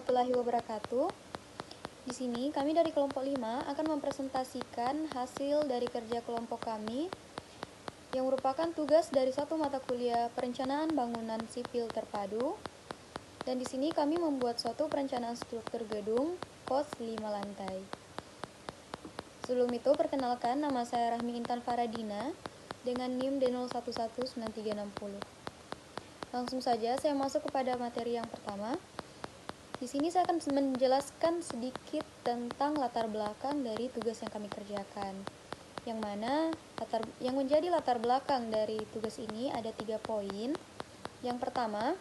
warahmatullahi wabarakatuh. Di sini kami dari kelompok 5 akan mempresentasikan hasil dari kerja kelompok kami yang merupakan tugas dari satu mata kuliah perencanaan bangunan sipil terpadu. Dan di sini kami membuat suatu perencanaan struktur gedung kos 5 lantai. Sebelum itu perkenalkan, nama saya Rahmi Intan Faradina dengan NIM D011930. Langsung saja saya masuk kepada materi yang pertama. Di sini saya akan menjelaskan sedikit tentang latar belakang dari tugas yang kami kerjakan. Yang mana yang menjadi latar belakang dari tugas ini ada 3 poin. Yang pertama,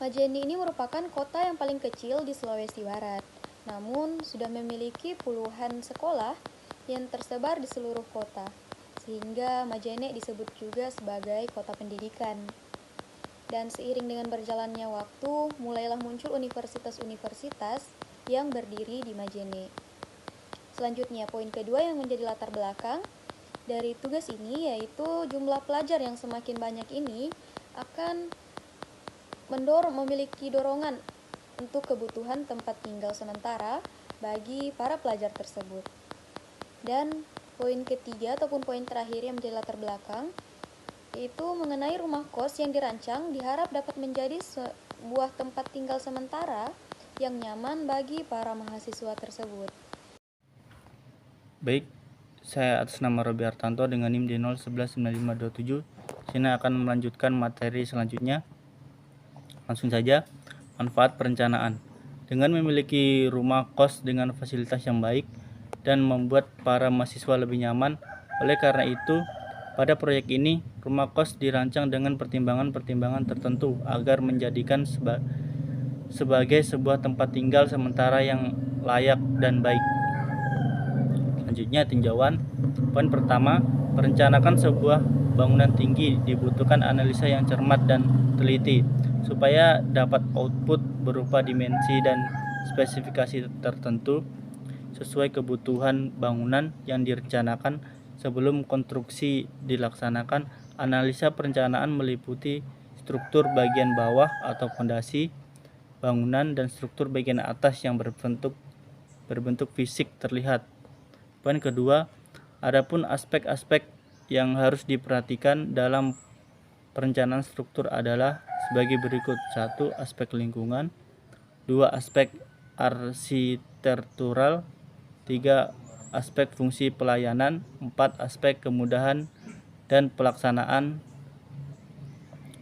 Majene ini merupakan kota yang paling kecil di Sulawesi Barat. Namun sudah memiliki puluhan sekolah yang tersebar di seluruh kota. Sehingga Majene disebut juga sebagai kota pendidikan. Dan seiring dengan berjalannya waktu, mulailah muncul universitas-universitas yang berdiri di Majene. Selanjutnya, poin kedua yang menjadi latar belakang dari tugas ini yaitu jumlah pelajar yang semakin banyak ini akan memiliki dorongan untuk kebutuhan tempat tinggal sementara bagi para pelajar tersebut. Dan poin ketiga ataupun poin terakhir yang menjadi latar belakang yaitu mengenai rumah kos yang dirancang diharap dapat menjadi sebuah tempat tinggal sementara yang nyaman bagi para mahasiswa tersebut. Baik, saya atas nama Robi Artanto dengan NIM D011957 sini akan melanjutkan materi selanjutnya. Langsung saja, manfaat perencanaan. Dengan memiliki rumah kos dengan fasilitas yang baik dan membuat para mahasiswa lebih nyaman, oleh karena itu pada proyek ini, rumah kos dirancang dengan pertimbangan-pertimbangan tertentu agar menjadikan sebagai sebuah tempat tinggal sementara yang layak dan baik. Selanjutnya, tinjauan. Poin pertama, merencanakan sebuah bangunan tinggi dibutuhkan analisa yang cermat dan teliti supaya dapat output berupa dimensi dan spesifikasi tertentu sesuai kebutuhan bangunan yang direncanakan. Sebelum konstruksi dilaksanakan, analisa perencanaan meliputi struktur bagian bawah atau fondasi bangunan dan struktur bagian atas yang berbentuk fisik terlihat. Poin kedua, adapun aspek-aspek yang harus diperhatikan dalam perencanaan struktur adalah sebagai berikut. 1. Aspek lingkungan. 2. Aspek arsitektural. 3. Aspek fungsi pelayanan. 4. Aspek kemudahan dan pelaksanaan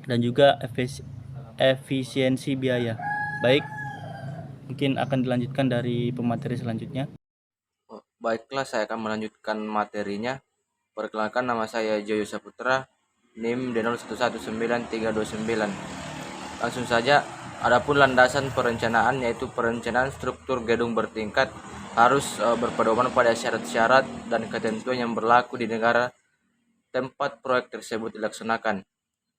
dan juga efisiensi biaya. Baik, mungkin akan dilanjutkan dari pemateri selanjutnya. Baiklah, saya akan melanjutkan materinya. Perkenalkan, nama saya Joyo Saputra, NIM D01193029. Langsung saja, adapun landasan perencanaan yaitu perencanaan struktur gedung bertingkat harus berpedoman pada syarat-syarat dan ketentuan yang berlaku di negara tempat proyek tersebut dilaksanakan.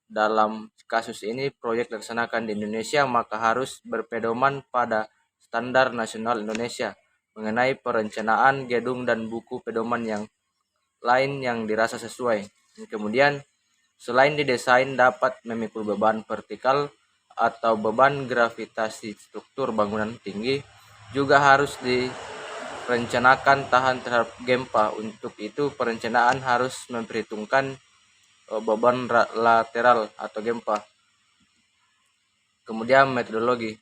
Dalam kasus ini proyek dilaksanakan di Indonesia, maka harus berpedoman pada standar nasional Indonesia mengenai perencanaan gedung dan buku pedoman yang lain yang dirasa sesuai. Kemudian, selain didesain dapat memikul beban vertikal atau beban gravitasi struktur bangunan tinggi, juga harus direncanakan tahan terhadap gempa. Untuk itu, perencanaan harus memperhitungkan beban lateral atau gempa. Kemudian metodologi.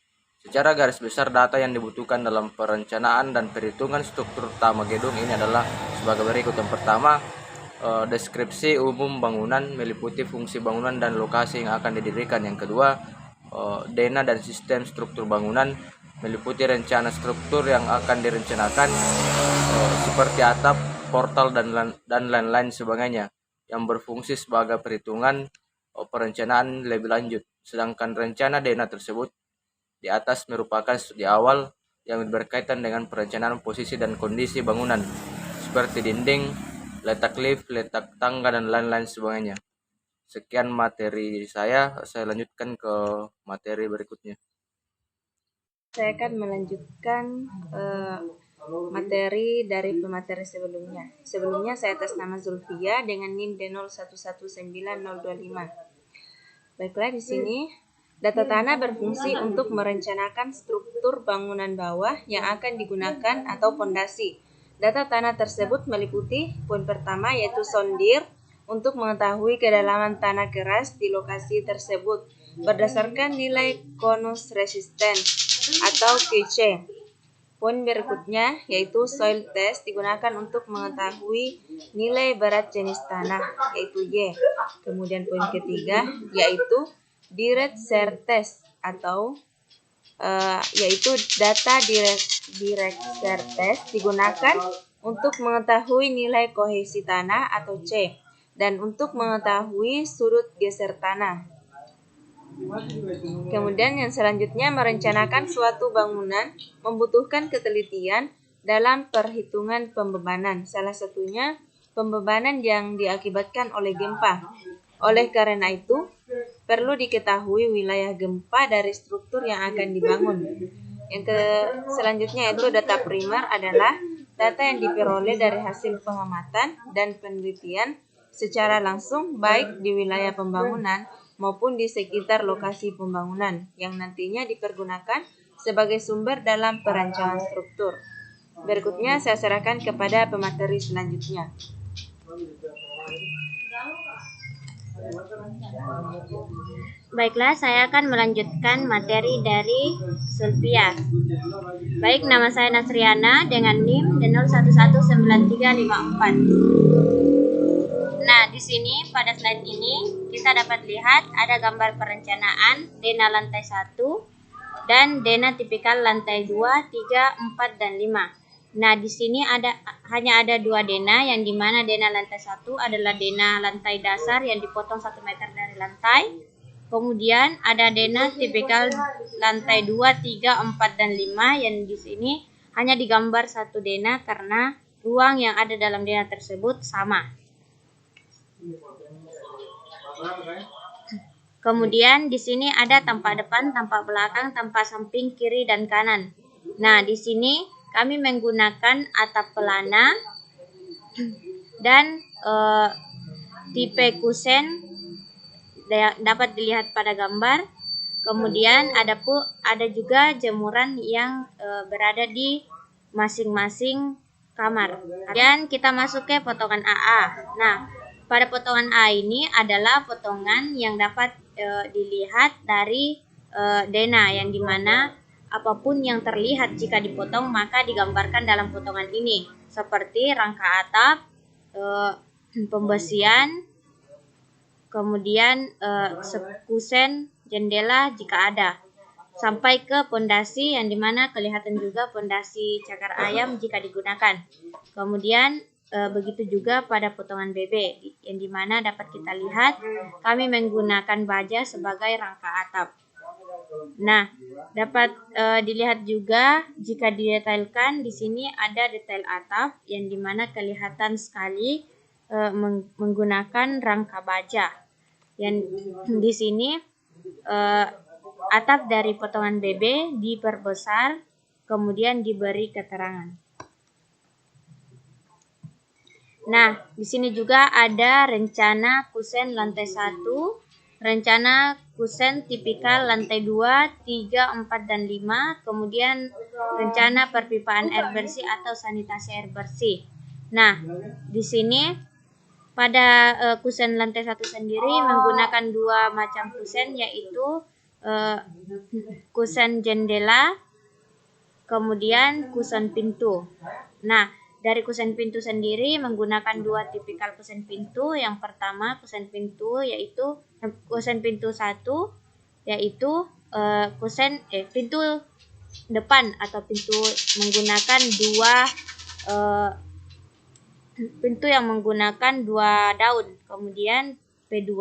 Secara garis besar data yang dibutuhkan dalam perencanaan dan perhitungan struktur utama gedung ini adalah sebagai berikut. Yang pertama, deskripsi umum bangunan meliputi fungsi bangunan dan lokasi yang akan didirikan. Yang kedua, dena dan sistem struktur bangunan meliputi rencana struktur yang akan direncanakan seperti atap, portal dan lain-lain sebagainya yang berfungsi sebagai perhitungan perencanaan lebih lanjut. Sedangkan rencana dena tersebut di atas merupakan studi awal yang berkaitan dengan perencanaan posisi dan kondisi bangunan seperti dinding, letak lift, letak tangga dan lain-lain sebagainya. Sekian materi saya lanjutkan ke materi berikutnya. Saya akan melanjutkan materi dari pemateri sebelumnya. Sebelumnya saya atas nama Zulfia dengan NIM D01193025. Baiklah, di sini Data tanah berfungsi untuk merencanakan struktur bangunan bawah yang akan digunakan atau fondasi. Data tanah tersebut meliputi poin pertama yaitu sondir untuk mengetahui kedalaman tanah keras di lokasi tersebut berdasarkan nilai konus resisten atau KC. Poin berikutnya yaitu soil test digunakan untuk mengetahui nilai berat jenis tanah yaitu Y. Kemudian poin ketiga yaitu direct share test atau yaitu data direct share test digunakan untuk mengetahui nilai kohesi tanah atau C dan untuk mengetahui sudut geser tanah. Kemudian yang selanjutnya merencanakan suatu bangunan membutuhkan ketelitian dalam perhitungan pembebanan. Salah satunya pembebanan yang diakibatkan oleh gempa. Oleh karena itu, perlu diketahui wilayah gempa dari struktur yang akan dibangun. Selanjutnya yaitu data primer adalah data yang diperoleh dari hasil pengamatan dan penelitian secara langsung baik di wilayah pembangunan maupun di sekitar lokasi pembangunan yang nantinya dipergunakan sebagai sumber dalam perancangan struktur. Berikutnya saya serahkan kepada pemateri selanjutnya. Baiklah, saya akan melanjutkan materi dari Sulfia. Baik, nama saya Nasriana dengan NIM D011934. Nah, di sini pada slide ini kita dapat lihat ada gambar perencanaan dena lantai 1 dan dena tipikal lantai 2, 3, 4, dan 5. Nah, di sini hanya ada 2 dena, yang dimana dena lantai 1 adalah dena lantai dasar yang dipotong 1 meter dari lantai. Kemudian ada dena tipikal lantai 2, 3, 4, dan 5 yang di sini hanya digambar 1 dena karena ruang yang ada dalam dena tersebut sama. Kemudian di sini ada tampak depan, tampak belakang, tampak samping, kiri, dan kanan. Nah, di sini kami menggunakan atap pelana dan tipe kusen dapat dilihat pada gambar. Kemudian ada juga jemuran yang berada di masing-masing kamar. Dan kita masuk ke potongan AA. Nah, pada potongan A ini adalah potongan yang dapat dilihat dari dena, yang dimana apapun yang terlihat jika dipotong maka digambarkan dalam potongan ini, seperti rangka atap, pembesian, kemudian kusen jendela jika ada, sampai ke pondasi yang dimana kelihatan juga pondasi cakar ayam jika digunakan. Kemudian begitu juga pada potongan BB yang dimana dapat kita lihat kami menggunakan baja sebagai rangka atap. Nah, dapat dilihat juga jika didetailkan di sini ada detail atap yang dimana kelihatan sekali menggunakan rangka baja. Yang di sini atap dari potongan BB diperbesar kemudian diberi keterangan. Nah, di sini juga ada rencana kusen lantai 1, rencana kusen tipikal lantai 2, 3, 4, dan 5, kemudian rencana perpipaan air bersih atau sanitasi air bersih. Nah, di sini pada kusen lantai 1 sendiri menggunakan 2 macam kusen, yaitu kusen jendela, kemudian kusen pintu. Nah, dari kusen pintu sendiri menggunakan 2 tipikal kusen pintu. Yang pertama kusen pintu yaitu kusen pintu 1 yaitu pintu depan atau pintu menggunakan 2 pintu yang menggunakan 2 daun. Kemudian P2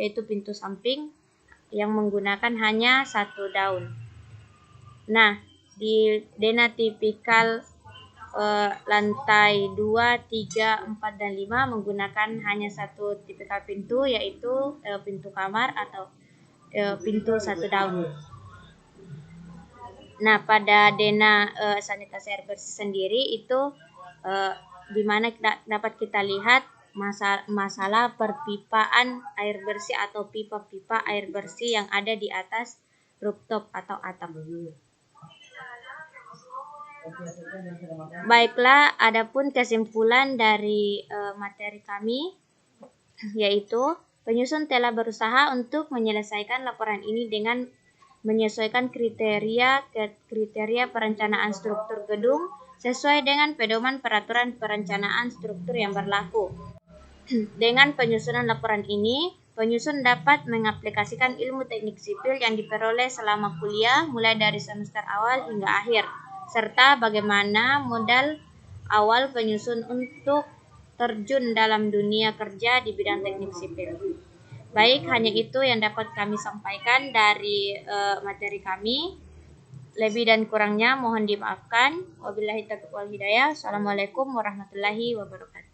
yaitu pintu samping yang menggunakan hanya 1 daun. Nah, di dena tipikal lantai 2, 3, 4, dan 5 menggunakan hanya 1 tipikal pintu, yaitu pintu kamar atau pintu 1 daun. Nah, pada dena sanitasi air bersih sendiri itu di mana dapat kita lihat masalah perpipaan air bersih atau pipa-pipa air bersih yang ada di atas rooftop atau atap. Baiklah, adapun kesimpulan dari materi kami yaitu penyusun telah berusaha untuk menyelesaikan laporan ini dengan menyesuaikan kriteria perencanaan struktur gedung sesuai dengan pedoman peraturan perencanaan struktur yang berlaku. Dengan penyusunan laporan ini, penyusun dapat mengaplikasikan ilmu teknik sipil yang diperoleh selama kuliah mulai dari semester awal hingga akhir, serta bagaimana modal awal penyusun untuk terjun dalam dunia kerja di bidang teknik sipil. Baik, hanya itu yang dapat kami sampaikan dari materi kami. Lebih dan kurangnya mohon dimaafkan. Wabillahi taufiq wal hidayah. Assalamualaikum warahmatullahi wabarakatuh.